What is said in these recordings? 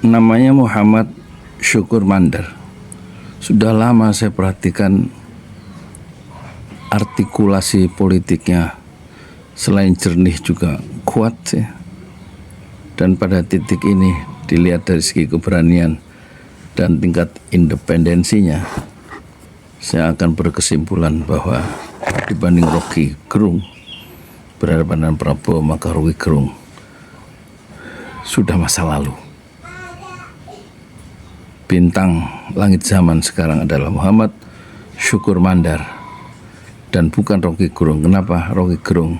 Namanya Muhammad Syukur Mandar. Sudah lama saya perhatikan artikulasi politiknya, selain jernih juga kuat sih. Dan pada titik ini dilihat dari segi keberanian dan tingkat independensinya, saya akan berkesimpulan bahwa dibanding Rocky Gerung berhadapan dengan Prabowo, maka Rocky Gerung sudah masa lalu. Bintang langit zaman sekarang adalah Muhammad Syukur Mandar dan bukan Rocky Gerung. Kenapa? Rocky Gerung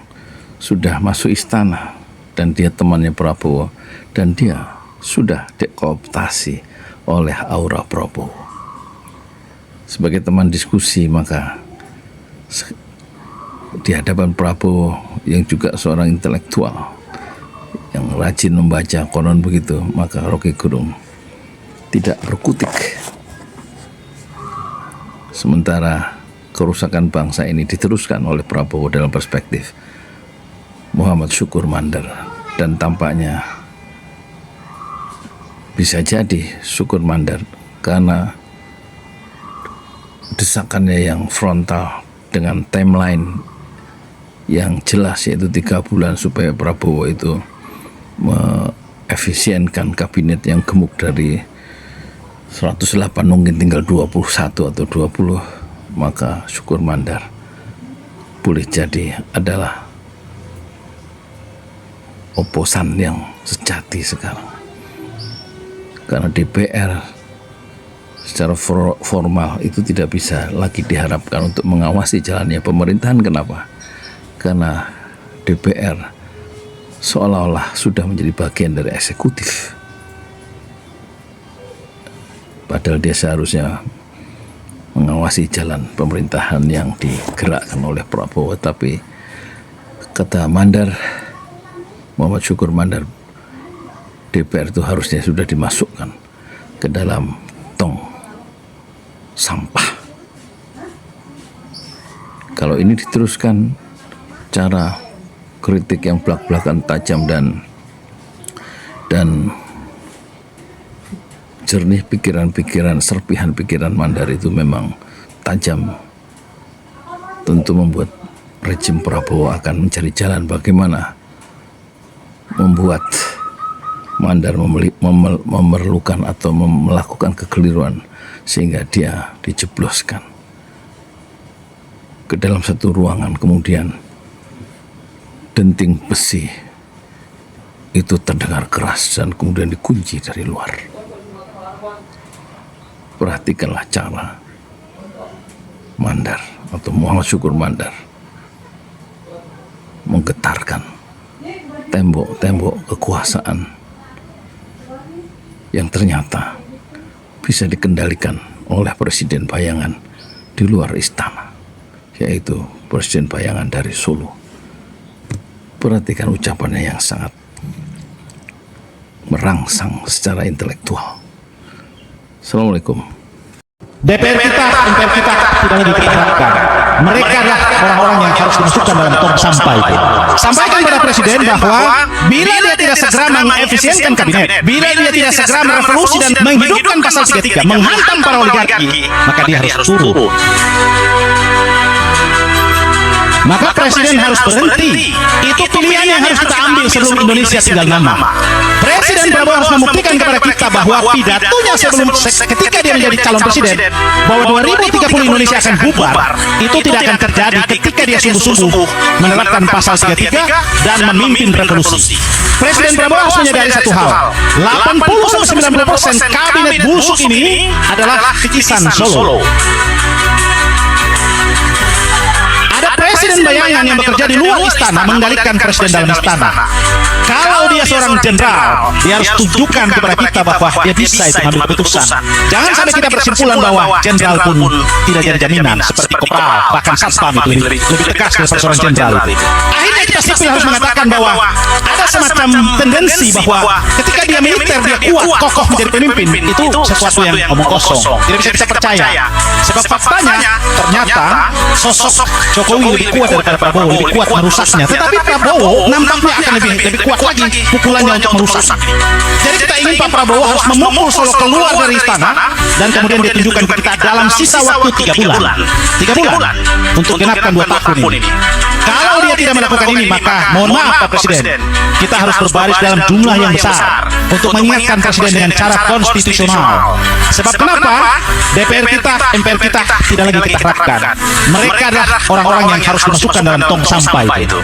sudah masuk istana dan dia temannya Prabowo dan dia sudah dikooptasi oleh aura Prabowo. Sebagai teman diskusi, maka di hadapan Prabowo yang juga seorang intelektual yang rajin membaca, konon begitu, maka Rocky Gerung tidak berkutik. Sementara kerusakan bangsa ini diteruskan oleh Prabowo dalam perspektif Muhammad Syukur Mandar, dan tampaknya bisa jadi Syukur Mandar karena desakannya yang frontal dengan timeline yang jelas, yaitu 3 bulan supaya Prabowo itu mengefisienkan kabinet yang gemuk dari 108 mungkin tinggal 21 atau 20, maka Syukur Mandar boleh jadi adalah oposan yang sejati sekarang. Karena DPR secara formal itu tidak bisa lagi diharapkan untuk mengawasi jalannya pemerintahan. Kenapa? Karena DPR seolah-olah sudah menjadi bagian dari eksekutif. Padahal dia seharusnya mengawasi jalan pemerintahan yang digerakkan oleh Prabowo. Tapi kata Mandar, Muhammad Syukur Mandar, DPR itu harusnya sudah dimasukkan ke dalam tong sampah. Kalau ini diteruskan, cara kritik yang belak-belakan tajam dan jernih pikiran-pikiran, serpihan pikiran Mandar itu memang tajam, tentu membuat rejim Prabowo akan mencari jalan bagaimana membuat Mandar memerlukan atau melakukan kekeliruan sehingga dia dijebloskan ke dalam satu ruangan, kemudian denting besi itu terdengar keras dan kemudian dikunci dari luar. Perhatikanlah cara Mandar atau Muhammad Syukur Mandar menggetarkan tembok-tembok kekuasaan yang ternyata bisa dikendalikan oleh presiden bayangan di luar istana, yaitu presiden bayangan dari Solo. Perhatikan ucapannya yang sangat merangsang secara intelektual. Assalamualaikum. DPR kita, MPR kita tidak lagi kita harapkan. Mereka adalah orang-orang yang harus dimasukkan dalam tong sampah itu. Sampaikan kepada Presiden bahwa bila dia tidak segera mengefisienkan kabinet, bila dia tidak segera merevolusi dan menghidupkan pasal 33, menghantam para oligarki, maka dia harus turun. Maka Presiden harus berhenti. Itu pilihan yang harus kita ambil sebelum Indonesia tinggal nama. Presiden Prabowo harus membuktikan kepada kita bahwa pidatonya ketika dia menjadi calon presiden, bahwa 2030 Indonesia akan bubar, itu tidak akan terjadi ketika dia sungguh-sungguh menerapkan pasal 33 dan memimpin revolusi. Presiden Prabowo harus menyadari satu hal, 80-90% kabinet busuk ini adalah kicisan Solo. Presiden bayangan yang bekerja di luar istana mengendalikan presiden dalam istana. Kalau dia seorang jenderal, dia harus tunjukkan kepada kita bahwa dia bisa itu mengambil keputusan. Jangan sampai kita bersimpulan bahwa jenderal pun tidak jadi jaminan, seperti kopral, bahkan satpam itu lebih tegas dari seorang jenderal. Akhirnya kita sipil harus mengatakan bahwa ada ada semacam tendensi bahwa ketika dia militer dia kuat, kokoh menjadi pemimpin, itu sesuatu yang omong kosong, tidak bisa kita percaya. Sebab faktanya ternyata sosok Jokowi lebih kuat daripada Prabowo, lebih kuat merusaknya. Tetapi Prabowo nampaknya akan lebih kuat lagi pukulannya untuk merusak. Jadi kita ingin Pak Prabowo harus memukul Solo keluar dari istana dan kemudian dia tunjukkan ke kita dalam sisa waktu 3 bulan. 3 bulan untuk genapkan 2 tahun ini. Kalau dia tidak melakukan ini, maka mohon maaf Pak Presiden, kita harus berbaris dalam jumlah yang besar untuk mengingatkan Presiden dengan cara konstitusional. Sebab kenapa? DPR kita, MPR kita tidak lagi kita harapkan. Mereka adalah orang-orang yang harus dimasukkan dalam tong sampah itu.